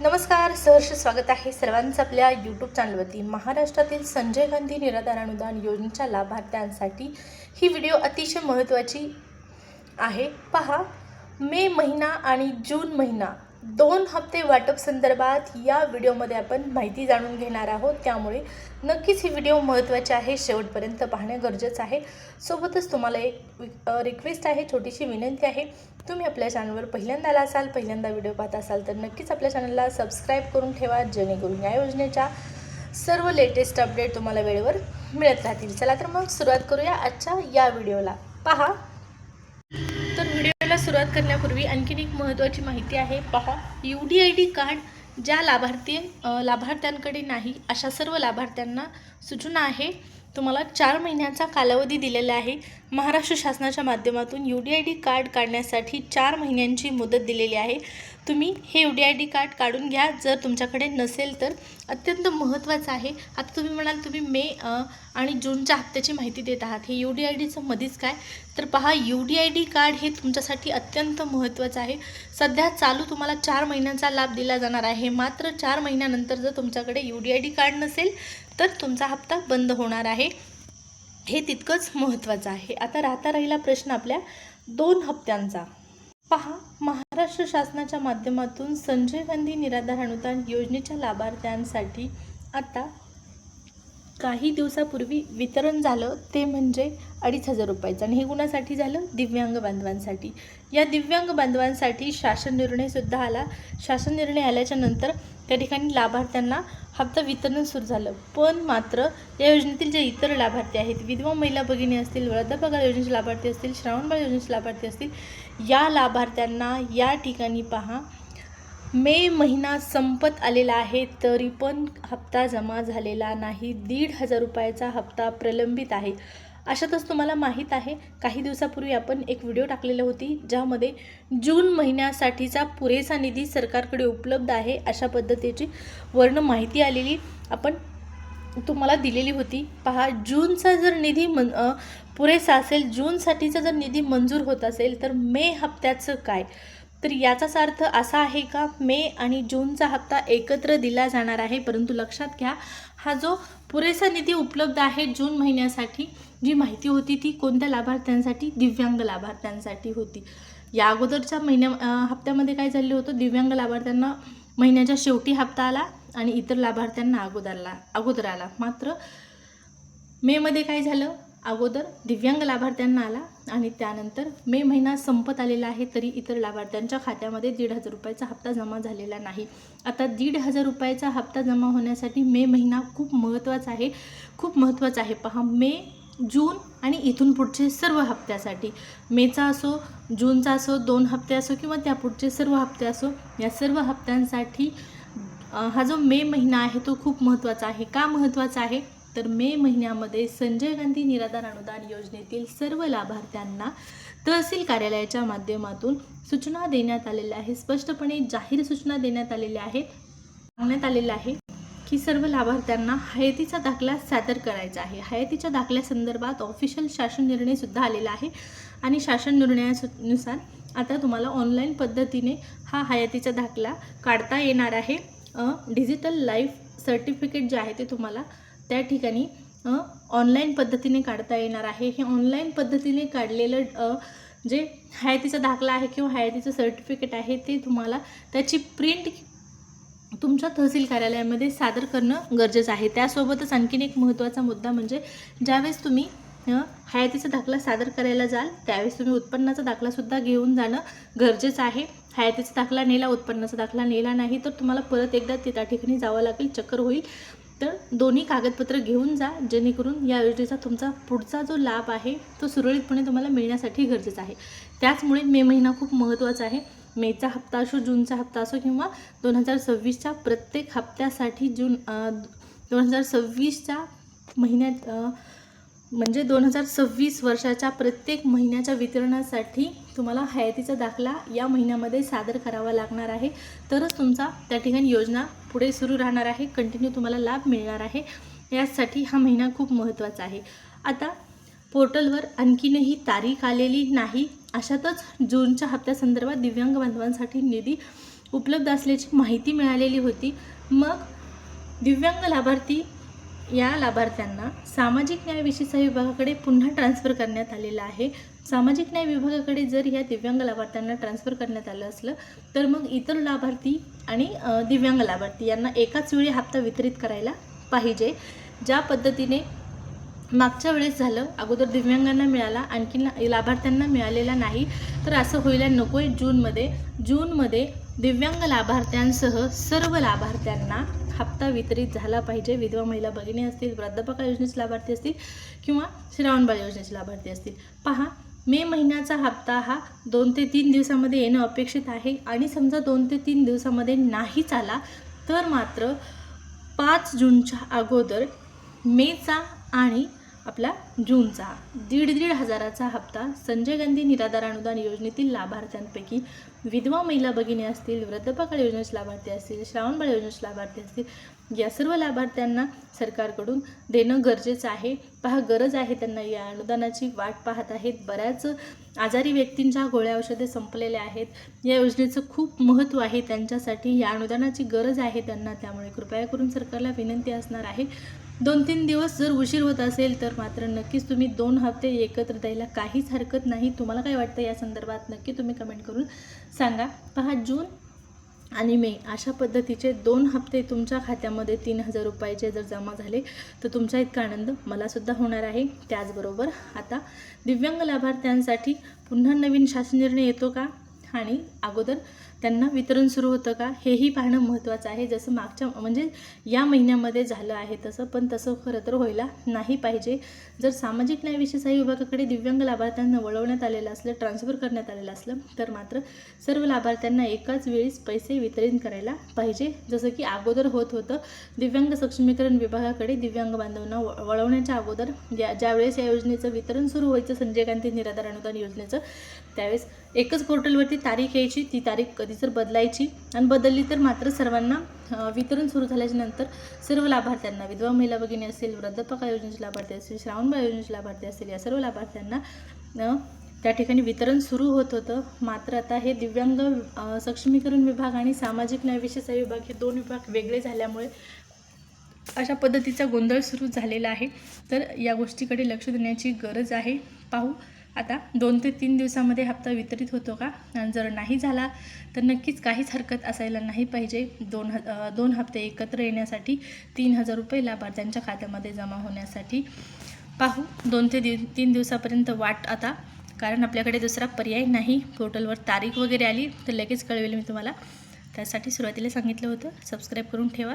नमस्कार, सहर्ष स्वागत आहे सर्वांचं आपल्या यूट्यूब चॅनलवरती। महाराष्ट्रातील संजय गांधी निराधार अनुदान योजनेच्या लाभार्थ्यांसाठी ही व्हिडिओ अतिशय महत्त्वाची आहे। पहा, मे महिना आणि जून महिना 2 हप्ते वाटप संदर्भात या व्हिडिओमध्ये आपण माहिती जाणून घेणार आहोत। त्यामुळे नक्कीच ही व्हिडिओ महत्त्वाची आहे, शेवटपर्यंत पाहणे गरजेचं आहे। सोबतच तुम्हाला एक रिक्वेस्ट आहे, छोटीशी विनंती आहे, तुम्ही आपल्या चॅनलवर पहिल्यांदा आला असाल, पहिल्यांदा व्हिडिओ पाहत असाल तर नक्कीच आपल्या चॅनलला सबस्क्राइब करून ठेवा, जेणेकरून या योजनेच्या सर्व लेटेस्ट अपडेट तुम्हाला वेळेवर मिळत राहतील। चला तर मग सुरुवात करूया आजच्या या व्हिडिओला। पहा, तर व्हिडिओला सुरुवात करण्यापूर्वी आणखीन एक महत्त्वाची माहिती आहे। पहा, UDID कार्ड ज्या लाभार्थ्यांकडे नाही अशा सर्व लाभार्थ्यांना सूचना आहे। तुम्हाला 4 महिन्याचा कालावधी दिलेला आहे। महाराष्ट्र शासनाच्या माध्यमातून UDID कार्ड काढण्यासाठी 4 महिन्यांची मुदत दिलेली आहे। तुम्ही हे UDID कार्ड काढून घ्या, जर तुमच्याकडे नसेल तर। अत्यंत महत्त्वाचं आहे। आता तुम्ही म्हणाल तुम्ही मे आणि जूनच्या हप्त्याची माहिती देत आहात, हे UDIDचं मध्येच काय? तर पहा, UDID कार्ड हे तुमच्यासाठी अत्यंत महत्त्वाचं आहे। सध्या चालू तुम्हाला 4 महिन्यांचा लाभ दिला जाणार आहे, मात्र 4 महिन्यानंतर जर तुमच्याकडे UDID कार्ड नसेल तर तुमचा हप्ता बंद होणार आहे, हे तितकंच महत्त्वाचं आहे। आता राहिला प्रश्न आपल्या 2 हप्त्यांचा। पहा, महाराष्ट्र शासनाच्या माध्यमातून संजय गांधी निराधार अनुदान योजनेच्या लाभार्थ्यांसाठी आता काही दिवसापूर्वी वितरण झालं, ते म्हणजे 2,500 रुपयाचं। आणि हे कुणासाठी झालं? दिव्यांग बांधवांसाठी। या दिव्यांग बांधवांसाठी शासन निर्णयसुद्धा आला। शासन निर्णय आल्याच्या नंतर त्या ठिकाणी लाभार्थ्यांना हप्ता वितरण सुरू झालं। पण मात्र या योजनेतील जे इतर लाभार्थी आहेत, विधवा महिला भगिनी असतील, वृद्ध पगार योजनेचे लाभार्थी असतील, श्रावणबाळ योजनेचे लाभार्थी असतील, या लाभार्थ्यांना या ठिकाणी पहा, मे महिना संपत आलेला आहे तरी पण हप्ता जमा झालेला नाही। 1,500 रुपयाचा हप्ता प्रलंबित आहे। अशातच तुम्हाला माहीत आहे, काही दिवसापूर्वी आपण एक व्हिडिओ टाकलेली होती, ज्यामध्ये जून महिन्यासाठीचा पुरेसा निधी सरकारकडे उपलब्ध आहे अशा पद्धतीची माहिती आलेली आपण तुम्हाला दिलेली होती। पहा, जूनचा जर निधी पुरेसा असेल, जूनसाठीचा जर निधी मंजूर होत असेल तर मे हप्त्याचं काय? तर याचाच अर्थ असा आहे का मे आणि जूनचा हप्ता एकत्र दिला जाणार आहे। परंतु लक्षात घ्या, हा जो पुरेसा निधी उपलब्ध आहे जून महिन्यासाठी, जी माहिती होती ती कोणत्या लाभार्थ्यांसाठी? दिव्यांग लाभार्थ्यांसाठी होती। या अगोदरच्या हप्त्यामध्ये काय झालं होतं? दिव्यांग लाभार्थ्यांना महिन्याच्या शेवटी हप्ता आला आणि इतर लाभार्थ्यांना अगोदर आला। मात्र मेमध्ये काय झालं? अगोदर दिव्यांग लाभार्थ्यांना आला आणि त्यानंतर मे महिना संपत आलेला आहे तरी इतर लाभार्थ्यांच्या खात्यामध्ये 1,500 रुपयाचा हप्ता जमा झालेला नाही। आता 1,500 रुपयाचा हप्ता जमा होण्यासाठी मे महिना खूप महत्त्वाचा आहे, खूप महत्त्वाचा आहे। पहा, मे, जून आणि इथून पुढचे सर्व हप्त्यासाठी, मेचा असो, जूनचा असो, 2 हप्ते असो किंवा त्या पुढचे सर्व हप्ते असो, या सर्व हप्त्यांसाठी हा जो मे महिना आहे तो खूप महत्त्वाचा आहे। का महत्त्वाचा आहे? तर मे महिन्यामध्ये संजय गांधी निराधार अनुदान योजनेतील सर्व लाभार्थ्यांना तहसील कार्यालयाच्या माध्यमातून सूचना देण्यात आलेल्या आहेत। स्पष्टपणे जाहीर सूचना देण्यात आलेल्या आहेत। सांगण्यात आलेलं आहे की सर्व लाभार्थ्यांना हयातीचा दाखला सादर करायचा आहे। हयातीच्या दाखल्यासंदर्भात ऑफिशियल शासन निर्णयसुद्धा आलेला आहे आणि शासन निर्णयानुसार आता तुम्हाला ऑनलाईन पद्धतीने हा हयातीचा दाखला काढता येणार आहे। डिजिटल लाईफ सर्टिफिकेट जे आहे ते तुम्हाला त्या ठिकाणी ऑनलाईन पद्धतीने काढता येणार आहे। हे ऑनलाईन पद्धतीने काढलेलं जे हयातीचा दाखला आहे किंवा हयातीचं सर्टिफिकेट आहे ते तुम्हाला त्याची प्रिंट तुमच्या तहसील कार्यालयामध्ये सादर करणं गरजेचं आहे। त्यासोबतच आणखीन एक महत्त्वाचा मुद्दा म्हणजे ज्यावेळेस तुम्ही हयातीचा दाखला सादर करायला जाल त्यावेळेस तुम्ही उत्पन्नाचा दाखलासुद्धा घेऊन जाणं गरजेचं आहे। हयातीचा दाखला नेला, उत्पन्नाचा दाखला नेला नाही तर तुम्हाला परत एकदा त्या ठिकाणी जावं लागेल, चक्कर होईल। तर दोन्ही कागदपत्र घेऊन जा, जेणेकरून या योजनेचा तुमचा पुढचा जो लाभ आहे तो सुरळीतपणे तुम्हाला मिळण्यासाठी गरजेचं आहे। त्याचमुळे मे महिना खूप महत्त्वाचा आहे। मेचा हप्ता असो, जूनचा हप्ता असो किंवा 2026च्या प्रत्येक हप्त्यासाठी 2026च्या महिन्यात म्हणजे 2026 वर्षाच्या प्रत्येक महिन्याच्या वितरणासाठी तुम्हाला हयातीचा दाखला या महिन्यामध्ये सादर करावा लागणार आहे, तरच तुमचा त्या ठिकाणी योजना पुढे सुरू राहणार आहे, कंटिन्यू तुम्हाला लाभ मिळणार आहे। यासाठी हा महिना खूप महत्त्वाचा आहे। आता पोर्टलवर आणखीनही तारीख आलेली नाही, अशातच जूनच्या हप्त्यासंदर्भात दिव्यांग बांधवांसाठी निधी उपलब्ध असल्याची माहिती मिळालेली होती. मग दिव्यांग लाभार्थी या लाभार्थ्यांना सामाजिक न्याय विशेष विभागाकडे पुन्हा ट्रान्सफर करण्यात आलेलं आहे. सामाजिक न्याय विभागाकडे जर या दिव्यांग लाभार्थ्यांना ट्रान्सफर करण्यात आलं असलं तर मग इतर लाभार्थी आणि दिव्यांग लाभार्थी यांना एकाच वेळी हप्ता वितरित करायला पाहिजे. ज्या पद्धतीने मागच्या वेळेस झालं, अगोदर दिव्यांगांना मिळाला, आणखीन लाभार्थ्यांना मिळालेला नाही, तर असं व्हायला नको आहे. जूनमध्ये दिव्यांग लाभार्थ्यांसह सर्व लाभार्थ्यांना हप्ता वितरित झाला पाहिजे. विधवा महिला भगिनी असतील, वृद्धापकाळ योजनेचे लाभार्थी असतील किंवा श्रावणबाळ योजनेचे लाभार्थी असतील. पहा, मे महिन्याचा हप्ता हा 2 ते 3 दिवसामध्ये येणं अपेक्षित आहे आणि समजा 2 ते 3 दिवसामध्ये नाहीच आला तर मात्र 5 जूनच्या अगोदर मेचा आणि आपला जूनचा 1,500 हजाराचा हप्ता संजय गांधी निराधार अनुदान योजनेतील लाभार्थ्यांपैकी विधवा महिला भगिनी असतील, वृद्धापकाळ योजनेचे लाभार्थी असतील, श्रावणबाळ योजनेचे लाभार्थी असतील, या सर्व लाभार्थ्यांना सरकारकडून देणं गरजेचं आहे. पहा, गरज आहे त्यांना, या अनुदानाची वाट पाहत आहेत. बऱ्याच आजारी व्यक्तींच्या गोळ्या औषधे संपलेल्या आहेत. या योजनेचं खूप महत्त्व आहे त्यांच्यासाठी. या अनुदानाची गरज आहे त्यांना. त्यामुळे कृपया करून सरकारला विनंती असणार आहे, 2-3 दिवस जर उशीर होत असेल तर मात्र नक्कीच तुम्ही 2 हप्ते एकत्र द्यायला काहीच हरकत नाही. तुम्हाला काय वाटतं या संदर्भात नक्की तुम्ही कमेंट करून सांगा. पहा, जून आणि मे अशा पद्धतीचे 2 हप्ते तुमच्या खात्यामध्ये 3,000 रुपयाचे जर जमा झाले तर तुमचा इतका आनंद मलासुद्धा होणार आहे. त्याचबरोबर आता दिव्यांग लाभार्थ्यांसाठी पुन्हा नवीन शासन निर्णय येतो का आणि अगोदर त्यांना वितरण सुरू होतं का हेही पाहणं महत्त्वाचं आहे. जसं मागच्या म्हणजे या महिन्यामध्ये झालं आहे तसं, पण तसं खरं तर व्हायला नाही पाहिजे. जर सामाजिक न्याय विशेष विभागाकडे दिव्यांग लाभार्थ्यांना वळवण्यात आलेलं असलं, ट्रान्सफर करण्यात आलेलं असलं तर मात्र सर्व लाभार्थ्यांना एकाच वेळीस पैसे वितरित करायला पाहिजे, जसं की अगोदर होत होतं. दिव्यांग सक्षमीकरण विभागाकडे दिव्यांग बांधवांना वळवण्याच्या अगोदर ज्यावेळेस या योजनेचं वितरण सुरू व्हायचं, संजय गांधी निराधार अनुदान योजनेचं, त्यावेळेस एकच पोर्टलवरती तारीख यायची. ती तारीख कधी जर बदलायची आणि बदलली तर मात्र सर्वांना वितरण सुरू झाल्याच्या नंतर सर्व लाभार्थ्यांना, विधवा महिला भगिनी असतील, वृद्धापकाळ योजनेचे लाभार्थी असतील, श्रावणबाळ योजनेचे लाभार्थी असतील, या सर्व लाभार्थ्यांना त्या ठिकाणी वितरण सुरू होत होतं. मात्र आता हे दिव्यांग सक्षमीकरण विभाग आणि सामाजिक न्याय विशेष विभाग हे 2 विभाग वेगळे झाल्यामुळे अशा पद्धतीचा गोंधळ सुरू झालेला आहे. तर या गोष्टीकडे लक्ष देण्याची गरज आहे. पाहू आता 2 ते 3 दिवसामध्ये हप्ता वितरित होतो का, आणि जर नाही झाला तर नक्कीच काहीच हरकत असायला नाही पाहिजे. 2 हप्ते एकत्र येण्यासाठी 3,000 रुपये लाभार्थ्यांच्या खात्यामध्ये जमा होण्यासाठी. पाहू 2 ते 3 दिवसापर्यंत वाट आता, कारण आपल्याकडे दुसरा पर्याय नाही. पोर्टलवर तारीख वगैरे आली तर लगेच कळवेल मी तुम्हाला. त्यासाठी सुरुवातीला सांगितलं होतं, सबस्क्राईब करून ठेवा.